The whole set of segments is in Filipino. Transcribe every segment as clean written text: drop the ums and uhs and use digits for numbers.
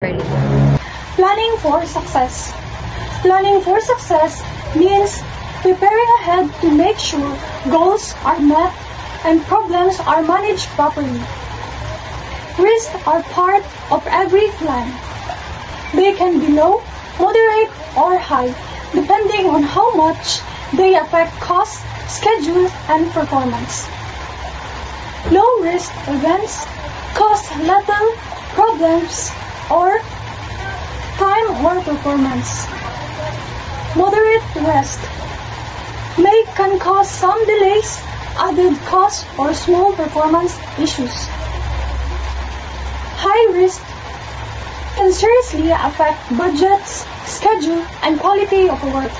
Ready. Planning for success. Planning for success means preparing ahead to make sure goals are met and problems are managed properly. Risks are part of every plan. They can be low, moderate, or high, depending on how much they affect cost, schedule, and performance. Low-risk events cause little problems or time or performance. Moderate risk can cause some delays, added costs, or small performance issues. High risk can seriously affect budgets, schedule, and quality of work.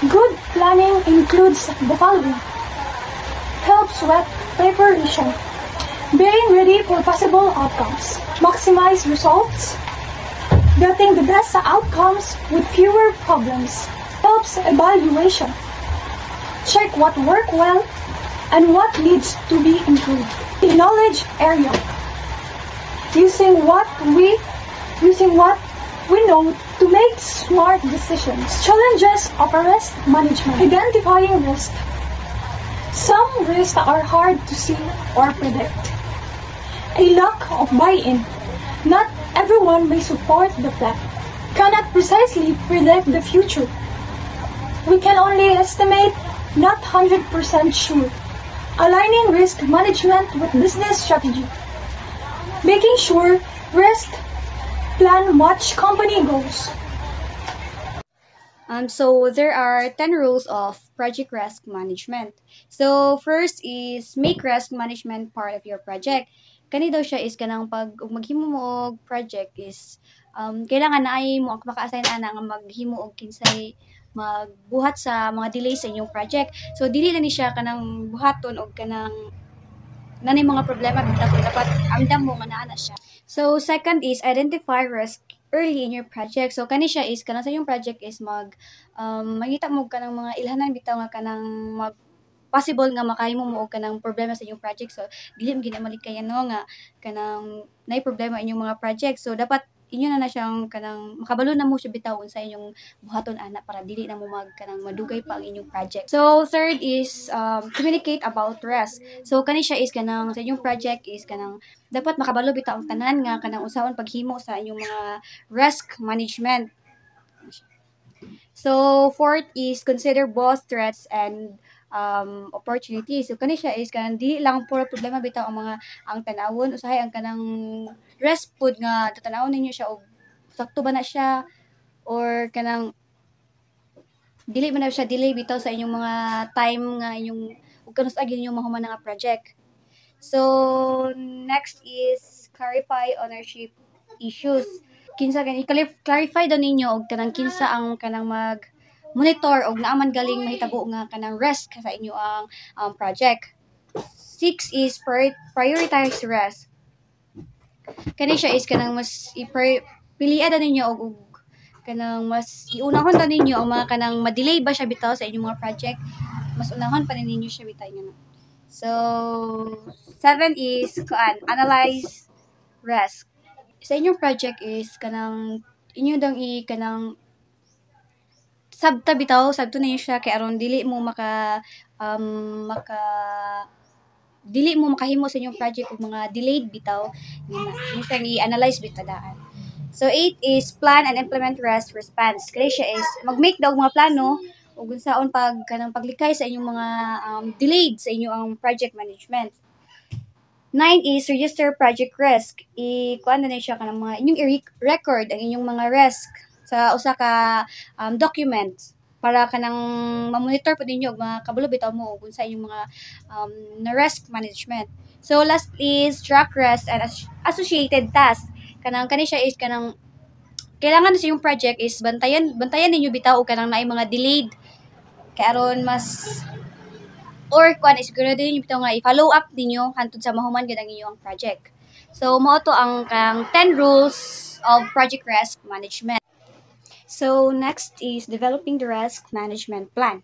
Good planning includes the following. Helps with preparation. Being ready for possible outcomes. Maximize results. Getting the best outcomes with fewer problems. Helps evaluation. Check what worked well and what needs to be improved. The knowledge area. Using what we know to make smart decisions. Challenges of risk management. Identifying risk. Some risks are hard to see or predict. A lack of buy-in. Not everyone may support the plan. Cannot precisely predict the future. We can only estimate, not 100% sure. Aligning risk management with business strategy. Making sure risk plan match company goals. So there are 10 rules of project risk management. So first is make risk management part of your project. Kani daw siya is kanang pag maghimo mo og project is kailangan na ay mo maka-assign ana nga maghimo og kinsay magbuhat sa mga delays sa inyong project. So dili na ni siya kanang buhaton og kanang nanay mga problema bitaw dapat amdam mo nga naa na siya. So second is identify risk early in your project. So kani siya is kanang sa yung project is mangita mo kanang mga ilhanan bitaw nga kanang possible nga makahimo mo og kanang problema sa inyong project. So dili mo ginamalik no nga kanang nay problema inyong mga project. So dapat inyo na siyang kanang makabalo na mo siya bitawon sa inyong buhaton ana para dili na mo kanang madugay pa ang inyong project. So third is communicate about risk. So kani siya is kanang sa inyong project is kanang dapat makabalo bitaw ang tanan nga kanang usaon paghimo sa inyong mga risk management. So fourth is consider both threats and opportunities. So kani siya is kanang dili lang puro problema bitaw ang tanawon usahay ang kanang risk pud nga tatanawon ninyo siya og sakto ba na siya or kanang dili man na siya delay bitaw sa inyong mga time nga inyong ug kanus agi ninyong mahuman nga project. So next is clarify ownership issues. Kinsa gani clarify daw ninyo og kanang kinsa ang kanang monitor og naaman galing mahitabo nga kanang risk sa inyo ang project. 6 is prioritize risk. Kani siya is kanang mas pilian na ninyo og kanang mas iunahon na ninyo ang mga kanang ma-delay ba siya bitaw sa inyong mga project. Mas unahon pa ninyo siya bitaw nga. So 7 is analyze risk. Sa inyong project is kanang inyo dang kanang sabta bitaw sabto na siya kay aron dili mo dili mo makahimo sa inyong project og mga delayed bitaw yung siyang i-analyze bitaw daan. So 8 is plan and implement risk response. Kaya siya is mag-make daw mga plano ug unsaon kanang paglikay sa inyong mga delayed sa inyong ang project management. 9 is register project risk. Kuan na siya kanang mga inyong record ang inyong mga risk sa usa ka document para kanang ma-monitor po ninyo og mga kabalo bitaw mo ug unsa inyong mga na risk management. So last is track risk and associated tasks. Kani siya is kanang kailangan sa inyong project is bantayan ninyo bitaw og kanang naay mga delayed kay aron mas or kuan is siguro din bitaw nga i-follow up ninyo hantud sa mahuman gid ang inyong project. So mao to ang 10 rules of project risk management. So next is developing the risk management plan.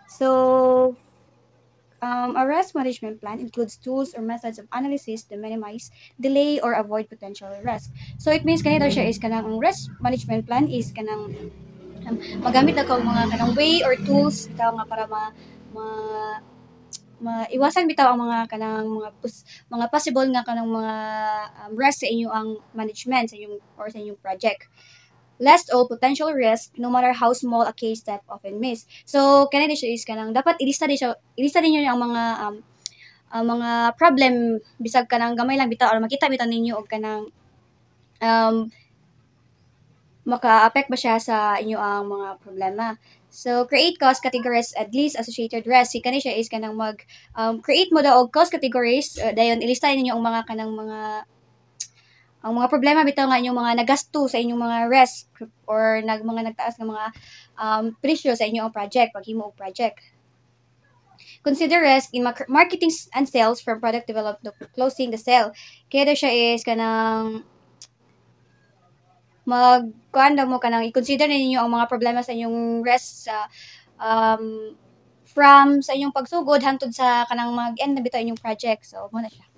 So A risk management plan includes tools or methods of analysis to minimize, delay, or avoid potential risk. So it means kanito siya is kanang ang risk management plan is kanang magamit na kang mga kanang way or tools bitaw nga para ma maiwasan bitaw ang mga kanang mga possible nga kanang mga risk sa inyo ang management sa inyong or sa inyong project. Lest all potential risk, no matter how small a case that often miss. So, kanina siya is kanang dapat ilista din niyo ang mga problem bisag kanang gamay lang bitaw or makita bitaw ninyo og kanang maka-affect ba siya sa inyo ang mga problema. So, create cost categories at least associated risk. Si kani siya is kanang create mo daw og cost categories dayon ilista ninyo ang mga kanang ang mga problema bitaw nga inyong mga nagasto sa inyong mga risk or mga nagtaas nga mga presyo sa inyong project, paghimo og project. Consider risk in marketing and sales from product development to closing the sale. Kaya daw siya is kanang kuan mo kanang i-consider ninyo ang mga problema sa inyong risk sa from sa inyong pagsugod hantod sa kanang mag-end na bitaw inyong project. So, mo na siya.